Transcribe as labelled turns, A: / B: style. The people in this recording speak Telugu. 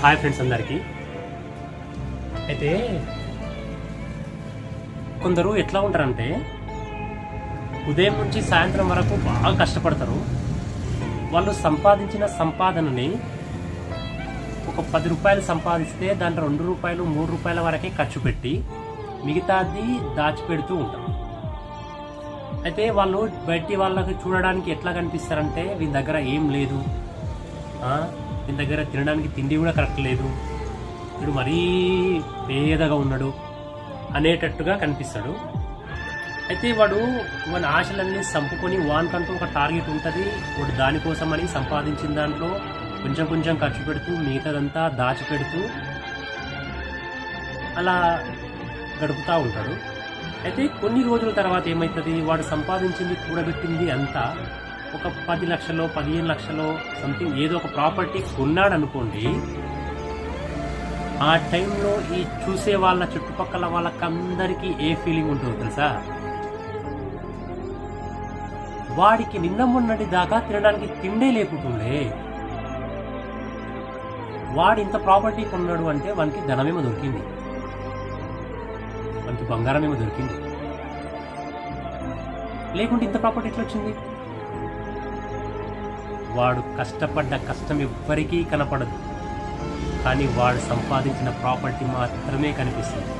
A: హాయ్ ఫ్రెండ్స్ అందరికీ. అయితే కొందరు ఎట్లా ఉంటారంటే ఉదయం నుంచి సాయంత్రం వరకు బాగా కష్టపడతారు. వాళ్ళు సంపాదించిన సంపాదనని ఒక 10 రూపాయలు సంపాదిస్తే దాంట్లో 2 రూపాయలు 3 రూపాయల వరకే ఖర్చు పెట్టి మిగతాది దాచిపెడుతూ ఉంటారు. అయితే వాళ్ళు బయటి వాళ్ళకి చూడడానికి ఎట్లా కనిపిస్తారంటే వీళ్ళ దగ్గర ఏం లేదు, వీళ్ళ దగ్గర తినడానికి తిండి కూడా కరెక్ట్ లేదు, వీడు మరీ పేదగా ఉన్నాడు అనేటట్టుగా కనిపిస్తాడు. అయితే వాడు మన ఆశలన్నీ చంపుకొని వానికంటూ ఒక టార్గెట్ ఉంటుంది. వాడు దానికోసమని సంపాదించిన దాంట్లో కొంచెం కొంచెం ఖర్చు పెడుతూ మిగతాదంతా దాచిపెడుతూ అలా గడుపుతూ ఉంటాడు. అయితే కొన్ని రోజుల తర్వాత ఏమవుతుంది, వాడు సంపాదించింది కూడబెట్టింది అంతా ఒక 10 లక్షలో 15 లక్షలో సంథింగ్ ఏదో ఒక ప్రాపర్టీ కొన్నాడు అనుకోండి. ఆ టైంలో ఈ చూసే వాళ్ళ చుట్టుపక్కల వాళ్ళకందరికీ ఏ ఫీలింగ్ ఉంటుందో తెలుసా? వాడికి నిన్న మొన్నటి దాకా తినడానికి తిండే లేకుంటుండే. వాడు ఇంత ప్రాపర్టీ కొన్నాడు అంటే వానికి ధనమేమో దొరికింది, వానికి బంగారమేమో దొరికింది. లేకుంటే ఇంత ప్రాపర్టీ ఎట్లా వచ్చింది? వాడు కష్టపడ్డ కష్టం ఎవ్వరికీ కనపడదు, కానీ వాడు సంపాదించిన ప్రాపర్టీ మాత్రమే కనిపిస్తుంది.